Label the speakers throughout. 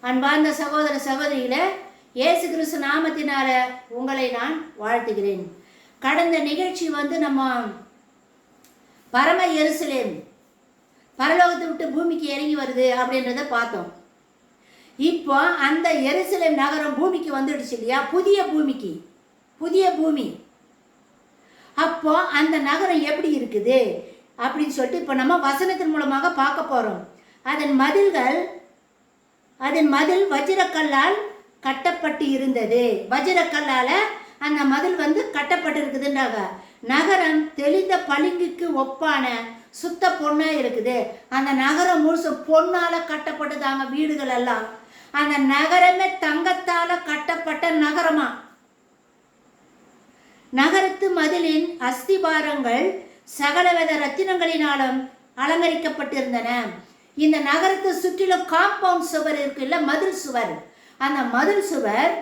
Speaker 1: அன்பார்ந்த சகோதர சகோதரிகளே, இயேசு கிறிஸ்து நாமத்தினால உங்களை நான் வாழ்த்துகிறேன். கடந்த நிகழ்ச்சி நம்ம பரம எருசலேம் பரலோகத்தை விட்டு பூமிக்கு இறங்கி வருது அப்படின்றத பார்த்தோம். இப்போ அந்த எருசலேம் நகரம் பூமிக்கு வந்துடுச்சு இல்லையா, புதிய பூமி. அப்போ அந்த நகரம் எப்படி இருக்குது அப்படின்னு சொல்லிட்டு இப்போ நம்ம வசனத்தின் மூலமாக பார்க்க போகிறோம். அதன் மதில் வஜ்ரக்கல்லால் கட்டப்பட்டு இருந்தது. வஜ்ரக்கல்லால் அந்த மதில் கட்டப்பட்டு இருக்குதுன்றாங்க. நகரம் தெளிந்த பளிங்குக்கு ஒப்பான சுத்த பொண்ணா இருக்குது. அந்த நகரம் முழுசு பொண்ணால கட்டப்பட்டதாங்க. வீடுகள் எல்லாம் அந்த நகரமே தங்கத்தால கட்டப்பட்ட நகரமா. நகரத்து மதிலின் அஸ்திபாரங்கள் சகலவித ரத்தினங்களினாலும் அலங்கரிக்கப்பட்டிருந்தன. இந்த நகரத்தை சுற்றிலும் காம்பவுண்ட் சுவர் இருக்குல்ல, மதில் சுவர். அந்த மதில் சுவர்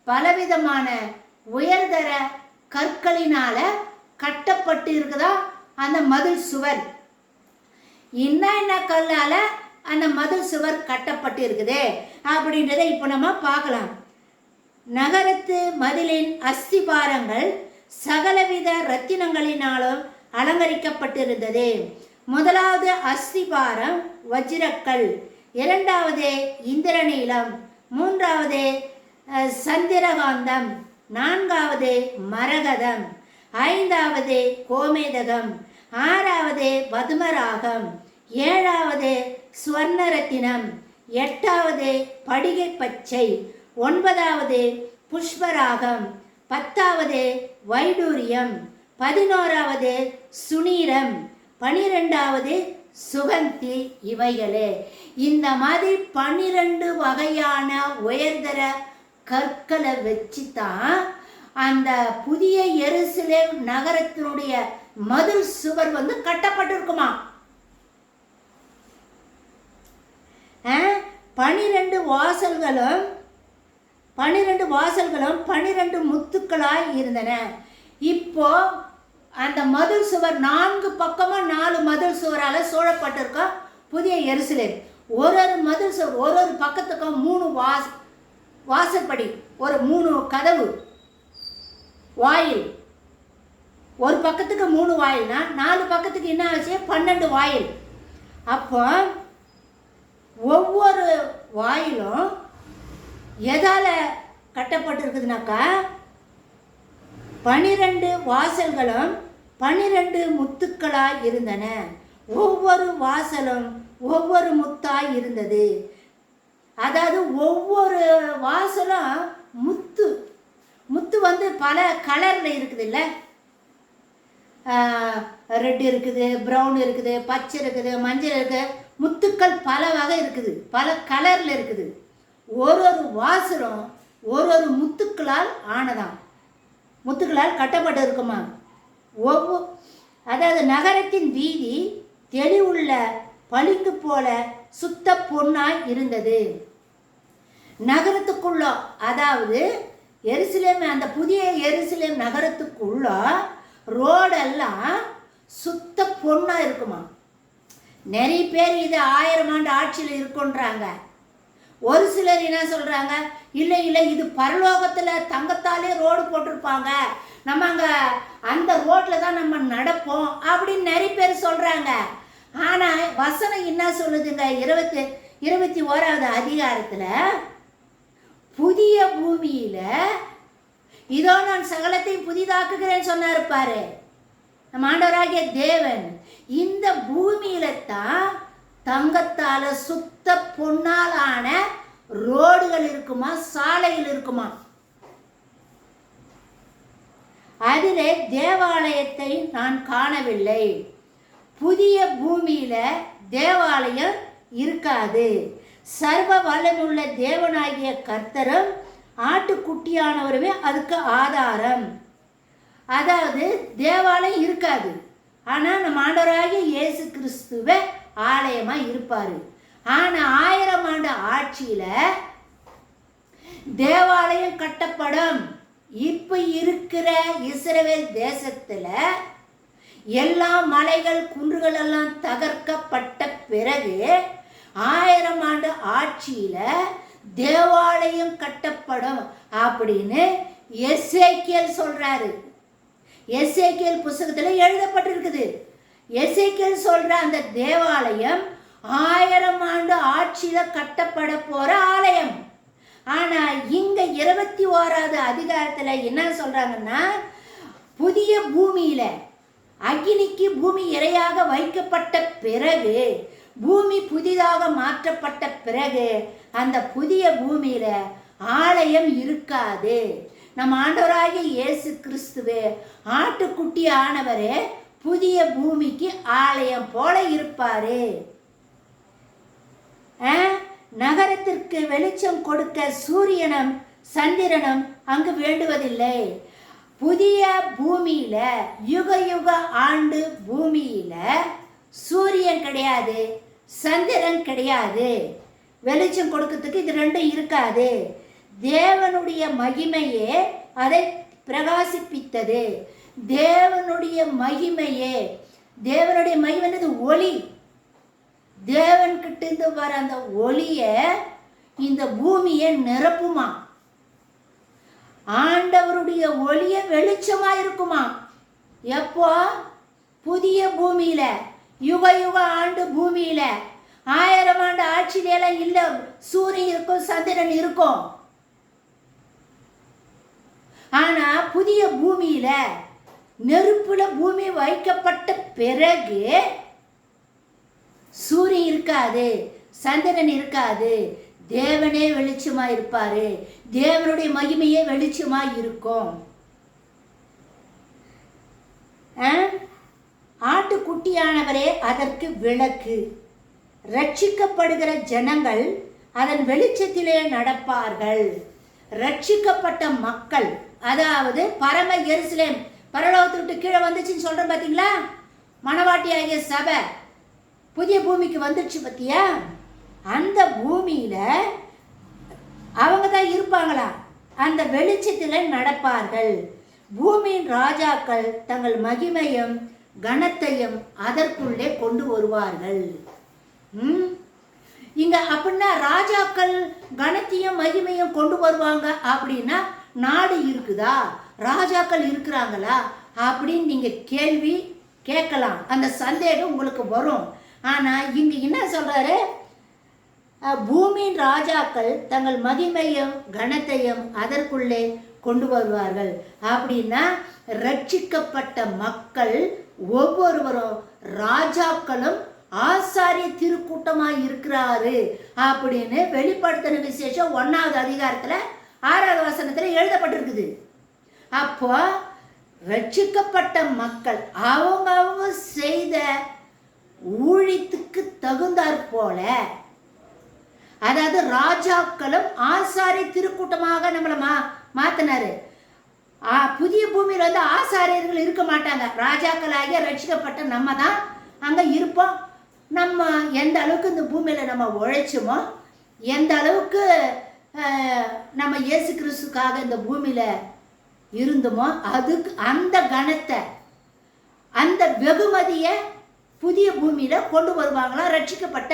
Speaker 1: பலவிதமான உயர்தர கற்களினால கட்டப்பட்டு இருக்குதா அந்த மதில் சுவர். என்ன கல்லால அந்த மதில் சுவர் கட்டப்பட்டு இருக்குது அப்படின்றத இப்போ நம்ம பார்க்கலாம். நகரத்து மதிலின் அஸ்திபாரங்கள் சகலவித ரத்தினங்களினாலும் அலங்கரிக்கப்பட்டிருந்தது. முதலாவது அஸ்திபாரம் வஜ்ரக்கல், இரண்டாவது இந்திரநீலம், மூன்றாவது சந்திரகாந்தம், நான்காவது மரகதம், ஐந்தாவது கோமேதகம், ஆறாவது பதுமராகம், ஏழாவது ஸ்வர்ணரத்தினம், எட்டாவது படிகை பச்சை, ஒன்பதாவது புஷ்பராகம், பத்தாவது வைடூரியம், பதினோராவது சுனீரம், 12வது சுகந்தி. இவைகளே இந்த மாதிரி 12 வகையான உயர்தர கற்களை வச்சு தான் அந்த புதிய எருசலேம் நகரத்தினுடைய மதில் சுவர் கட்டப்பட்டிருக்குமா. 12 வாசல்களும் 12 முத்துக்களாய் இருந்தன. இப்போ அந்த மதில் சுவர் 4 பக்கமும் 4 மதில் சுவரால் சூழப்பட்டிருக்க புதிய எருசலேம். ஒரு மதில் சுவர் ஒரு பக்கத்துக்கும் 3 வாசற்படி, ஒரு 3 கதவு வாயில். ஒரு பக்கத்துக்கு 3 வாயில்னா 4 பக்கத்துக்கு என்ன ஆச்சு, 12 வாயில். அப்போ ஒவ்வொரு வாயிலும் எதால கட்டப்பட்டிருக்குதுனாக்கா 12 வாசல்களும் 12 முத்துக்களாய் இருந்தன. ஒவ்வொரு வாசலும் ஒவ்வொரு முத்தாய் இருந்தது. அதாவது ஒவ்வொரு வாசலும் முத்து பல கலர்ல இருக்குது இல்ல. ரெட் இருக்குது, ப்ரௌன் இருக்குது, பச்சை இருக்குது, மஞ்சள் இருக்குது. முத்துக்கள் பல வகை இருக்குது, பல கலர்ல இருக்குது. ஒரு வாசலும் ஒரு முத்துக்களால் ஆனதாம், முத்துக்களால் கட்டப்பட்டு இருக்குமா. அதாவது நகரத்தின் வீதி தெளிவுள்ள பளிங்கு போல சுத்த பொன்னாய் இருந்தது. நகரத்துக்குள்ள, அதாவது எருசலேம், அந்த புதிய எருசலேம் நகரத்துக்குள்ள ரோடெல்லாம் சுத்த பொண்ணா இருக்குமா. நிறைய பேர் இது 1000 ஆண்டு ஆட்சியில் இருக்குன்றாங்க. ஒரு சிலர் என்ன சொல்றாங்க, இல்லை இது பரலோகத்தில் தங்கத்தாலே ரோடு போட்டிருப்பாங்க, நம்ம அந்த ரோட்டில் தான் நம்ம நடப்போம் அப்படின்னு நிறைய பேர் சொல்றாங்க. ஆனால் வசனம் என்ன சொல்லுதுங்க, 21வது அதிகாரத்தில், புதிய பூமியில இதோ நான் சகலத்தையும் புதிதாக்குகிறேன்னு சொன்னாரு பாரு நம்ம ஆண்டவராகிய தேவன். இந்த பூமியில தான் தங்கத்தால சுத்த பொன்னாலான ரோடுகள் இருக்குமா, சாலைகள் இருக்குமா. அதிலே தேவாலயத்தை நான் காணவில்லை. புதிய பூமியில தேவாலயம் இருக்காது. சர்வ வல்லமுள்ள தேவனாகிய கர்த்தரும் ஆட்டுக்குட்டியானவருமே அதுக்கு ஆதாரம். அதாவது தேவாலயம் இருக்காது, ஆனால் நம்ம ஆண்டவராகிய இயேசு கிறிஸ்துவே ஆலயமா இருப்பாரு. ஆனா 1000 ஆண்டு ஆட்சியில தேவாலயம் கட்டப்படும். இப்ப இருக்கிற இஸ்ரவேல் தேசத்துல எல்லா மலைகள் குன்றுகள் எல்லாம் தகர்க்கப்பட்ட பிறகு 1000 ஆண்டு ஆட்சியில தேவாலயம் கட்டப்படும் அப்படின்னு எசேக்கியேல் சொல்றாரு. எசேக்கியேல் புஸ்தகத்துல எழுதப்பட்டிருக்குது. எசேக்கியேல் சொல்ற அந்த தேவாலயம் 1000 ஆண்டு ஆட்சியில கட்டப்பட போற ஆலயம். ஆனா இங்க 21வது அதிகாரத்துல என்ன சொல்றாங்கன்னா, புதிய பூமியில அக்கினிக்கு பூமி இரையாக வைக்கப்பட்ட பிறகு, பூமி புதிதாக மாற்றப்பட்ட பிறகு அந்த புதிய பூமியில ஆலயம் இருக்காது. நம் ஆண்டவராகிய இயேசு கிறிஸ்துவே ஆட்டுக்குட்டி ஆனவரே புதிய பூமிக்கு ஆலயம் போல இருப்பாரு. நகரத்திற்கு வெளிச்சம் கொடுக்க சூரியனும் சந்திரனும் அங்கு வேண்டுவதில்லை. புதிய பூமியில யுக யுக ஆண்டு பூமியில சூரியன் கிடையாது, சந்திரன் கிடையாது. வெளிச்சம் கொடுக்கிறதுக்கு இது ரெண்டும் இருக்காது. தேவனுடைய மகிமையே அதை பிரகாசிப்பித்தது. தேவனுடைய மகிமையே, தேவனுடைய மகிமைன்றது ஒளி. தேவன் கிட்ட இருந்து வர அந்த ஒளிய இந்த பூமியை நிரப்புமா. ஆண்டவருடைய ஒளிய வெளிச்சமா இருக்குமா. எப்போ? புதிய பூமியில, யுக யுக ஆண்டு பூமியில, 1000 ஆண்டு ஆட்சியில இல்ல, சூரியன் இருக்கும், சந்திரன் இருக்கும். ஆனா புதிய பூமியில நெருப்புல பூமி வைக்கப்பட்ட பிறகு சூரியன் இருக்காது, சந்திரன் இருக்காது. தேவனே வெளிச்சமா இருப்பாரு. தேவனுடைய மகிமையே வெளிச்சமா இருக்கும். ஆட்டுக்குட்டியானவரே அதற்கு விளக்கு. ரட்சிக்கப்படுகிற ஜனங்கள் அதன் வெளிச்சத்திலே நடப்பார்கள். ரட்சிக்கப்பட்ட மக்கள், அதாவது பரம எருசலேம், பரலோகத்தை விட்டு கீழே வந்துச்சுன்னு சொல்றேன் பார்த்தீங்களா, மணவாட்டி ஆகிய சபை புதிய பூமிக்கு வந்துடுச்சு பத்தியா. அந்த பூமியில அவங்க தான் இருப்பாங்களா, அந்த வெளிச்சத்தில் நடப்பார்கள். பூமியின் ராஜாக்கள் தங்கள் மகிமையும் கனத்தையும் அதற்குள்ளே கொண்டு வருவார்கள். இங்க அப்படின்னா ராஜாக்கள் கனத்தையும் மகிமையும் கொண்டு வருவாங்க அப்படின்னா நாடு இருக்குதா, ராஜாக்கள் இருக்கிறாங்களா அப்படின்னு நீங்க கேள்வி கேட்கலாம். அந்த சந்தேகம் உங்களுக்கு வரும். ஆனா இங்க என்ன சொல்றாரு, பூமியின் ராஜாக்கள் தங்கள் மகிமையும் கனத்தையும் அதற்குள்ளே கொண்டு வருவார்கள் அப்படின்னா ரட்சிக்கப்பட்ட மக்கள் ஒவ்வொருவரும் ராஜாக்களும் ஆசாரிய திருக்கூட்டமாக இருக்கிறாரு அப்படின்னு வெளிப்படுத்தின விசேஷம் 1வது அதிகாரத்துல 6வது வசனத்துல எழுதப்பட்டிருக்குது. அப்போ ரட்சிக்கப்பட்ட மக்கள் அவங்க செய்த ஊழியத்துக்கு தகுந்தாற் போல, அதாவது ராஜாக்களும் ஆசாரிய திருக்கூட்டமாக நம்மளை மாத்தினாரு. புதிய பூமியில வந்து ஆசாரியர்கள் இருக்க மாட்டாங்க. ராஜாக்களாகிய ரட்சிக்கப்பட்ட நம்ம தான் அங்க இருப்போம். நம்ம எந்த அளவுக்கு இந்த பூமியில நம்ம உழைச்சோமோ, எந்த அளவுக்கு நம்ம இயேசு கிறிஸ்துக்காக இந்த பூமியில இருந்தோமோ, அதுக்கு அந்த கனத்தை, அந்த வெகுமதியை புதிய பூமியில கொண்டு வருவாங்களா ரட்சிக்கப்பட்ட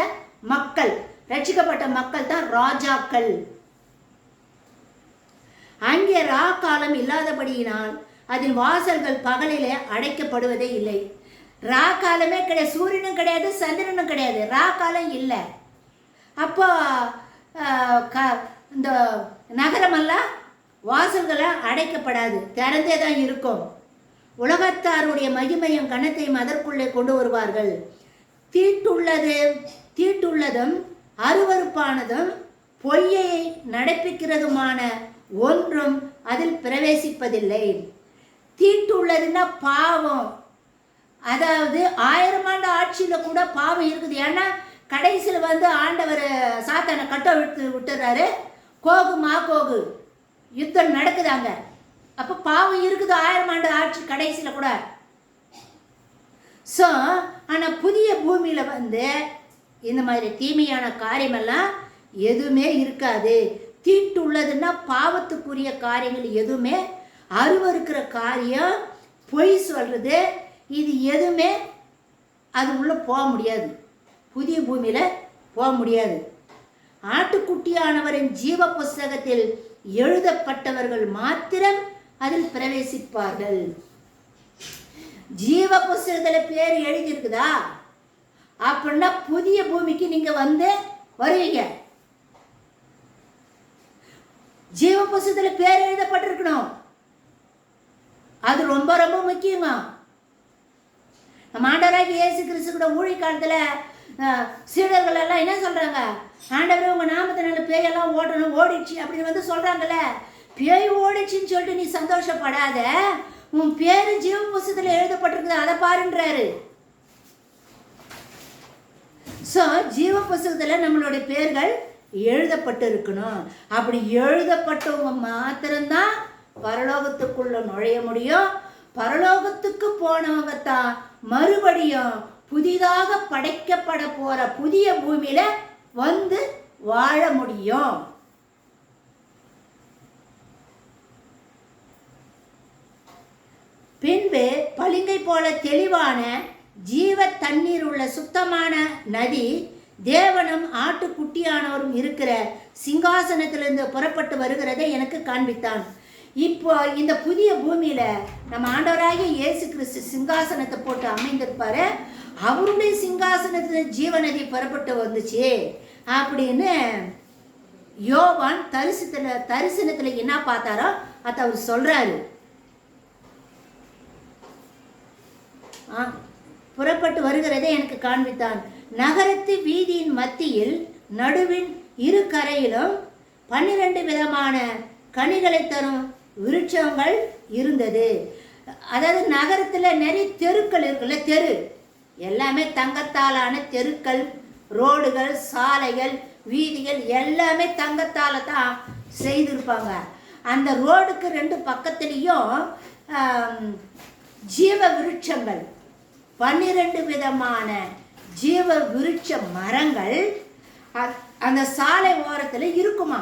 Speaker 1: மக்கள். ரட்சிக்கப்பட்ட மக்கள் தான் ராஜாக்கள். அங்கே ரா காலம் இல்லாதபடியினால் அதில் வாசல்கள் பகலிலே அடைக்கப்படுவதே இல்லை. ரா காலமே கிடையாது, சூரியனும் கிடையாது, சந்திரனும் கிடையாது, ரா காலம் இல்லை. அப்போ இந்த நகரமெல்லாம் வாசல்களை அடைக்கப்படாது, திறந்தே தான் இருக்கும். உலகத்தாருடைய மகிமையும் கனத்தையும் அதற்குள்ளே கொண்டு வருவார்கள். தீட்டுள்ளதும் அருவருப்பானதும் பொய்யை நடப்பிக்கிறதுமான ஒன்றும் அதில் பிரவேசிப்பதில்லை. தீட்டுள்ளதுன்னா பாவம். அதாவது 1000 ஆண்டு ஆட்சியில கூட பாவம் இருக்குது. ஏன்னா கடைசியில் வந்து ஆண்டவர் சாத்தானை கட்ட விட்டுறாரு. கோகு மாகோகு யுத்தம் நடக்குதாங்க. அப்போ பாவம் இருக்குது 1000 ஆண்டு ஆட்சி கடைசியில் கூட. ஸோ ஆனால் புதிய பூமியில் வந்து இந்த மாதிரி தீமையான காரியமெல்லாம் எதுவுமே இருக்காது. தீட்டு உள்ளதுன்னா பாவத்துக்குரிய காரியங்கள் எதுவுமே, அருவருக்கிற காரியம், பொய் சொல்கிறது, இது எதுவுமே அது உள்ளே போக முடியாது. புதிய பூமியில் போக முடியாது. ஆட்டுக்குட்டியானவரின் ஜீவ புஸ்தகத்தில் எழுதப்பட்டவர்கள் மாத்திரம் அதில் பிரவேசிப்பார்கள். ஜீவ புஸ்தகத்துல பேர் எழுதியிருக்குதா அப்படின்னா புதிய பூமிக்கு நீங்க வந்து வருவீங்க. ஜீவ புஸ்தகத்துல பேர் எழுதப்பட்டிருக்கணும். அது ரொம்ப ரொம்ப முக்கியமா. நம்ம ஆண்டவராகிய இயேசு கிறிஸ்து கூட ஊழிய காலத்துல சீடர்கள் எல்லாம் என்ன சொல்றாங்க, ஆண்டவரே உங்க நாமத்தினால பேயெல்லாம் ஓடணும், ஓடிச்சு அப்படின்னு வந்து சொல்றாங்கல்ல. பேய் ஓடிச்சுன்னு சொல்லிட்டு நீ சந்தோஷப்படாத, உன் பேரு ஜீவ புஸ்தகத்துல எழுதப்பட்டிருக்குது, அதை பாருன்றாரு. ஸோ ஜீவ புஸ்தகத்துல நம்மளுடைய பேர்கள் எழுதப்பட்டு இருக்கணும். அப்படி எழுதப்பட்டவங்க மாத்திரம்தான் பரலோகத்துக்குள்ள நுழைய முடியும். பரலோகத்துக்கு போனவங்க தான் மறுபடியும் புதிதாக படைக்கப்பட போற புதிய பூமியில வந்து வாழ முடியும். பின்பு பளிங்கை போல தெளிவான ஜீவ தண்ணீர் உள்ள சுத்தமான நதி தேவனும் ஆட்டுக்குட்டியானவரும் இருக்கிற சிங்காசனத்திலிருந்து புறப்பட்டு வருகிறதை எனக்கு காண்பித்தான். இப்போ இந்த புதிய பூமியில நம்ம ஆண்டவராகிய இயேசு கிறிஸ்து சிங்காசனத்தை போட்டு அமைந்திருப்பாரு. அவருடைய சிங்காசனத்துல ஜீவநதி புறப்பட்டு வந்துச்சு அப்படின்னு யோவான் தரிசனத்துல என்ன பார்த்தாரோ அதை அவர் சொல்றாரு. புறப்பட்டு வருகிறதை எனக்கு காண்பித்தான். நகரத்து வீதியின் மத்தியில் நடுவின் இரு கரையிலும் 12 விதமான கனிகளை தரும் விருட்சங்கள் இருந்தது. அதாவது நகரத்துல நிறைய தெருக்கள் இருக்குல்ல, தெரு எல்லாமே தங்கத்தாலான தெருக்கள், ரோடுகள், சாலைகள், வீதிகள் எல்லாமே தங்கத்தால தான் செய்திருப்பாங்க. அந்த ரோடுக்கு 2 பக்கத்துலேயும் ஜீவ விருட்சங்கள், 12 விதமான ஜீவ விருட்ச மரங்கள் அந்த சாலை ஓரத்தில் இருக்குமா.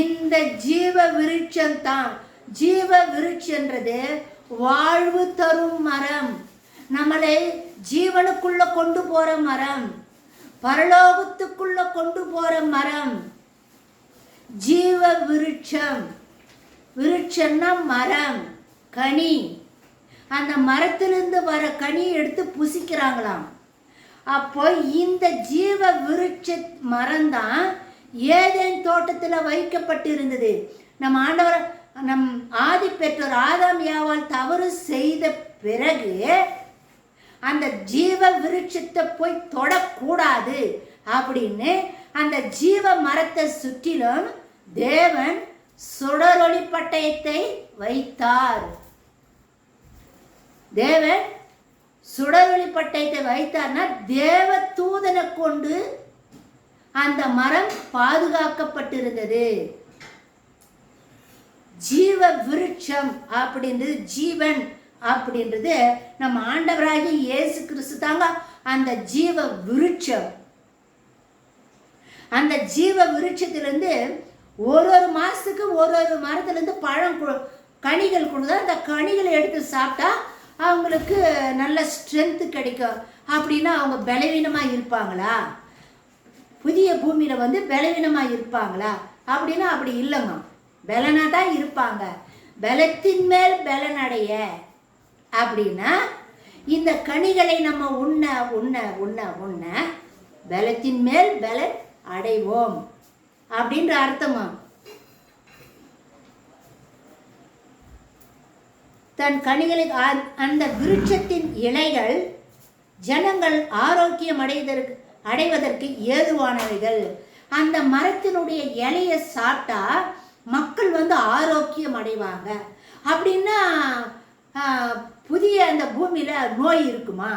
Speaker 1: இந்த ஜீவ விருட்சம் தான், ஜீவ விருட்சன்றது வாழ்வு தரும் மரம், நம்மளை ஜீவனுக்குள்ள கொண்டு போற மரம், பரலோகத்துக்குள்ள கொண்டு போற மரம். ஜீவ விருட்சம், விருட்சம்னா மரம், கனி. அந்த மரத்திலிருந்து வர கனி எடுத்து புசிக்கிறாங்களாம். அப்போ இந்த ஜீவ விருட்ச மரம் தான் ஏதேன் தோட்டத்தில் வைக்கப்பட்டிருந்தது. நம் ஆண்டவர், நம் ஆதி பெற்றோர் ஆதாம் ஏவாள் தவறு செய்த பிறகு அந்த ஜீவ விருட்சத்தை போய் தொடக்கூடாது அப்படின்னு அந்த ஜீவ மரத்தை சுற்றிலும் தேவன் சுடரொளி பட்டயத்தை வைத்தார். தேவன் சுடரொளி பட்டயத்தை வைத்தார்னா தேவ தூதனை கொண்டு அந்த மரம் பாதுகாக்கப்பட்டிருந்தது. ஜீவ விருட்சம் அப்படின்றது, ஜீவன் அப்படின்றது நம்ம ஆண்டவராகிய இயேசு கிறிஸ்து தாங்க அந்த ஜீவ விருட்சம். அந்த ஜீவ விருட்சத்திலிருந்து ஒரு மாசத்துக்கு ஒரு மரத்திலிருந்து பழம் கனிகள் கொடுத்தா அந்த கனிகளை எடுத்து சாப்பிட்டா அவங்களுக்கு நல்ல ஸ்ட்ரென்த்து கிடைக்கும். அப்படின்னா அவங்க பலவீனமாக இருப்பாங்களா? புதிய பூமியில் வந்து பலவீனமாக இருப்பாங்களா அப்படின்னா அப்படி இல்லைங்க, பலனாக தான் இருப்பாங்க. பலத்தின் மேல் பலன் அடைய அப்படின்னா இந்த கனிகளை நம்ம உண்ண உண்ண உண்ண உண்ண பலத்தின் மேல் பலன் அடைவோம் அப்படின்ற அர்த்தமா. தன் கனிகளை அந்த விருட்சத்தின் இலைகள் ஜனங்கள் ஆரோக்கியம் அடைவதற்கு ஏதுவானவைகள். அந்த மரத்தினுடைய இலையை சாப்பிட்டா மக்கள் வந்து ஆரோக்கியம் அடைவாங்க. அப்படின்னா புதிய அந்த பூமியில் நோய் இருக்குமா?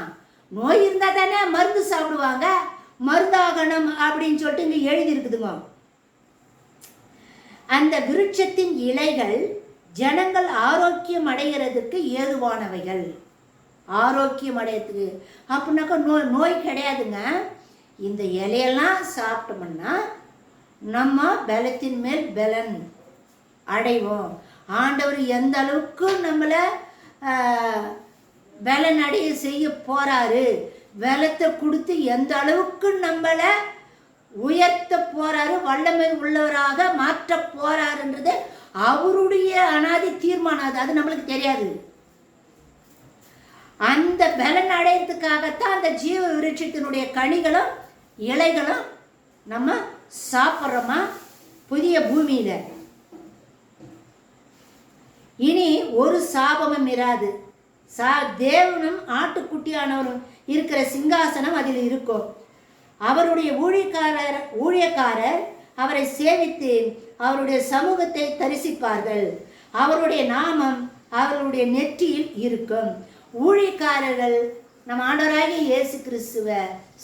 Speaker 1: நோய் இருந்தால் தானே மருந்து சாப்பிடுவாங்க. மருந்தாகணும் அப்படின்னு சொல்லிட்டு இங்கே எழுதியிருக்குதுங்க. அந்த விருட்சத்தின் இலைகள் ஜனங்கள் ஆரோக்கியம் அடைகிறதுக்கு ஏதுவானவைகள். ஆரோக்கியம் அடையிறதுக்கு அப்படின்னாக்கா நோய் கிடையாதுங்க. இந்த இலையெல்லாம் சாப்பிட்டோம்னா நம்ம பலத்தின் மேல் பலன் அடைவோம். ஆண்டவர் எந்த அளவுக்கு நம்மளை பலன் அடைய செய்ய போறாரு, பலத்தை கொடுத்து எந்த அளவுக்கு நம்மளை உயர்த்த போறாரு, வல்லமை உள்ளவராக மாற்ற போறாருன்றது அவருடைய அனாதி தீர்மானம். அது நம்மளுக்கு தெரியாது. அந்த பலன் அடையறதுக்காகத்தான் அந்த ஜீவ விருட்சத்தினுடைய கனிகளும் இலைகளும் நம்ம சாப்பிட்றோமா புதிய பூமியில. இனி ஒரு சாபமும் இராது. தேவனும் ஆட்டுக்குட்டியானவரும் இருக்கிற சிங்காசனம் அதில் இருக்கும். அவருடைய ஊழியக்காரர் அவரை சேவித்து அவருடைய சமூகத்தை தரிசிப்பார்கள். அவருடைய நாமம் அவருடைய நெற்றியில் இருக்கும். ஊழியக்காரர்கள் நம்ம ஆண்டவராகிய இயேசு கிறிஸ்துவை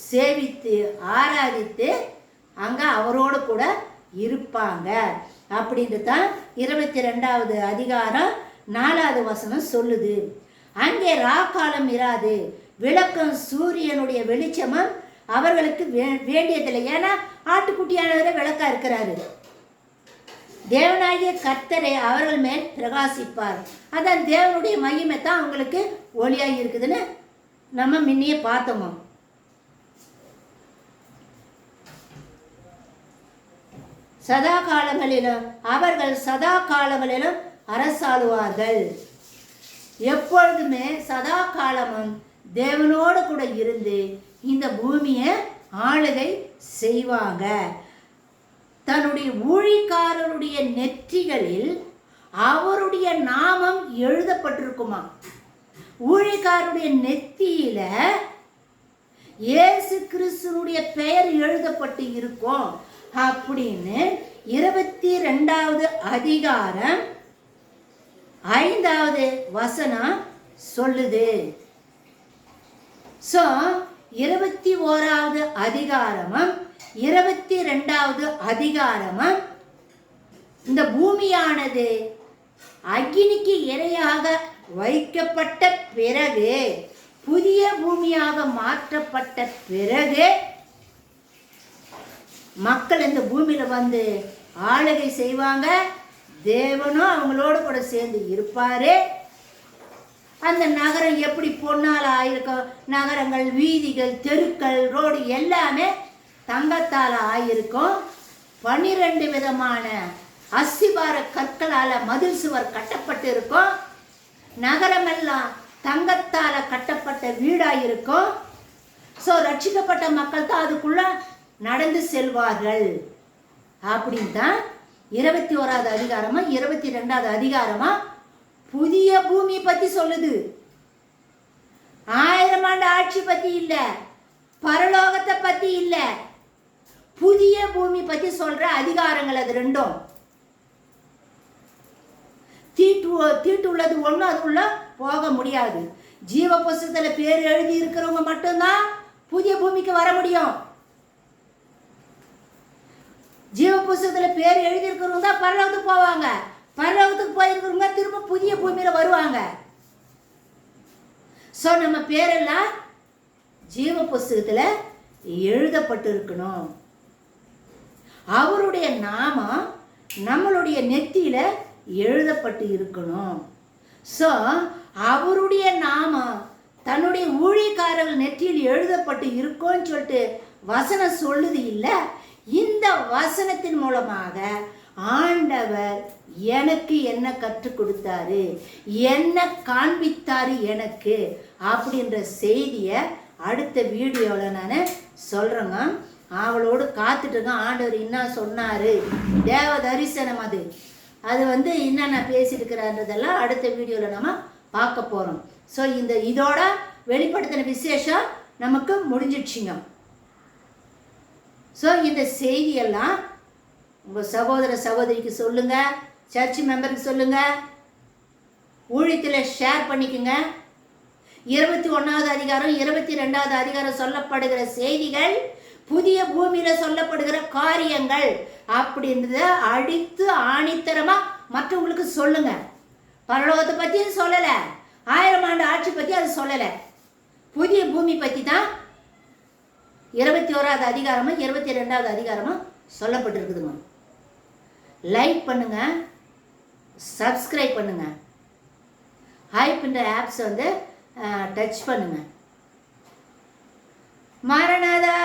Speaker 1: சேவித்து ஆராதித்து அங்கே அவரோடு கூட இருப்பாங்க அப்படின்ட்டு தான் 22வது அதிகாரம் 4வது வசனம் சொல்லுது. அங்கே ராக்காலம் இராது, விளக்கம் சூரியனுடைய வெளிச்சமும் அவர்களுக்கு வேண்டியதில்லை. ஏன்னா ஆட்டுக்குட்டியானவரை விளக்கா இருக்கிறாரு. தேவனாகிய கர்த்தரை அவர்கள் மேல் பிரகாசிப்பார். அதான் தேவனுடைய மகிமை தான் அவங்களுக்கு ஒளியாக இருக்குதுன்னு நம்ம முன்னையே பார்த்தோமோ. சதா காலங்களிலும் அவர்கள் சதா காலங்களிலும் அரசாளுவார்கள். எப்பொழுதுமே சதா காலமும் தேவனோடு கூட இருந்து இந்த பூமியை ஆளுகை செய்வாங்க. தன்னுடைய ஊழியக்காரருடைய நெற்றிகளில் அவருடைய நாமம் எழுதப்பட்டிருக்குமா. ஊழியக்காரருடைய நெத்தியில இயேசு கிறிஸ்துனுடைய பெயர் எழுதப்பட்டு இருக்கும் அப்படின்னு 22வது அதிகாரம் 5வது வசனம் சொல்லுது. ஸோ 21வது அதிகாரமும் 22வது அதிகாரமும் இந்த பூமியானது அக்கினிக்கு இரையாக வைக்கப்பட்ட பிறகு, புதிய பூமியாக மாற்றப்பட்ட பிறகு மக்கள் இந்த பூமியில வந்து ஆளுகை செய்வாங்க. தேவனும் அவங்களோடு கூட சேர்ந்து இருப்பாரு. அந்த நகரம் எப்படி பொன்னால் ஆயிருக்கும், நகரங்கள், வீதிகள், தெருக்கள், ரோடு எல்லாமே தங்கத்தால் ஆயிருக்கும். 12 விதமான அஸ்திபார கற்களால் மதில் சுவர் கட்டப்பட்டு இருக்கும். நகரமெல்லாம் தங்கத்தால் கட்டப்பட்ட வீடாயிருக்கும். ஸோ ரட்சிக்கப்பட்ட மக்கள் தான் அதுக்குள்ள நடந்து செல்வார்கள் அப்படின்னு தான் 21வது அதிகாரமா 22வது அதிகாரமா புதிய பூமி பத்தி சொல்லுது. 1000 ஆண்டு ஆட்சி பத்தி இல்ல, பரலோகத்தை பத்தி இல்ல, புதிய பூமி பத்தி சொல்ற அதிகாரங்கள் அது ரெண்டும். தீட்டு உள்ளது ஒன்றும் அதுக்குள்ள போக முடியாது. ஜீவ புஸ்தகத்தில் பேர் எழுதி இருக்கிறவங்க மட்டும்தான் புதிய பூமிக்கு வர முடியும். ஜீவ புஸ்தகத்தில் பேர் எழுதி இருக்கிறவங்க தான் பரலோகத்துக்கு போவாங்க. பரலோகத்துக்கு போயிருக்கிறவங்க திரும்ப புதிய பூமியில வருவாங்க. ஸோ நம்ம பேரெல்லாம் ஜீவ புஸ்தகத்தில் எழுதப்பட்டு இருக்கணும். அவருடைய நாமம் நம்மளுடைய நெத்தியில எழுதப்பட்டு இருக்கணும். ஸோ அவருடைய நாமம் தன்னுடைய ஊழியக்காரர்கள் நெற்றியில் எழுதப்பட்டு இருக்கும்னு சொல்லிட்டு வசனம் சொல்லுது இல்லை. இந்த வசனத்தின் மூலமாக ஆண்டவர் எனக்கு என்ன கற்றுக் கொடுத்தாரு, என்ன காண்பித்தாரு எனக்கு அப்படின்ற செய்தியை அடுத்த வீடியோவில் நான் சொல்கிறேங்க. அவளோடு காத்துட்டு இருக்கேன். ஆண்டவர் என்ன சொன்னார், தேவ தரிசனம் அது என்னென்ன பேசியிருக்கிறான்றதெல்லாம் அடுத்த வீடியோவில் நம்ம பார்க்க போகிறோம். ஸோ இதோட வெளிப்படுத்தின விசேஷம் நமக்கு முடிஞ்சிடுச்சிங்க. ஸோ இந்த செய்தியெல்லாம் உங்கள் சகோதர சகோதரிக்கு சொல்லுங்கள், சர்ச் மெம்பருக்கு சொல்லுங்கள், ஊழியத்தில் ஷேர் பண்ணிக்கோங்க. 21வது அதிகாரம் 22வது அதிகாரம் சொல்லப்படுகிற செய்திகள் புதிய பூமியில் சொல்லப்படுகிற காரியங்கள் அப்படின்றத அடித்து ஆணித்தரமா மற்றவங்களுக்கு சொல்லுங்க. பரலோகத்தை பற்றியும் சொல்லலை, 1000 ஆண்டு ஆட்சி பற்றி அது சொல்லலை, புதிய பூமி பற்றி தான் 21வது அதிகாரமும் 22வது அதிகாரமும் சொல்லப்பட்டிருக்குதுங்க. லைக் பண்ணுங்க, சப்ஸ்கிரைப் பண்ணுங்க, ஹைப்ன்ற ஆப்ஸ் டச் பண்ணுங்க. மரணதா.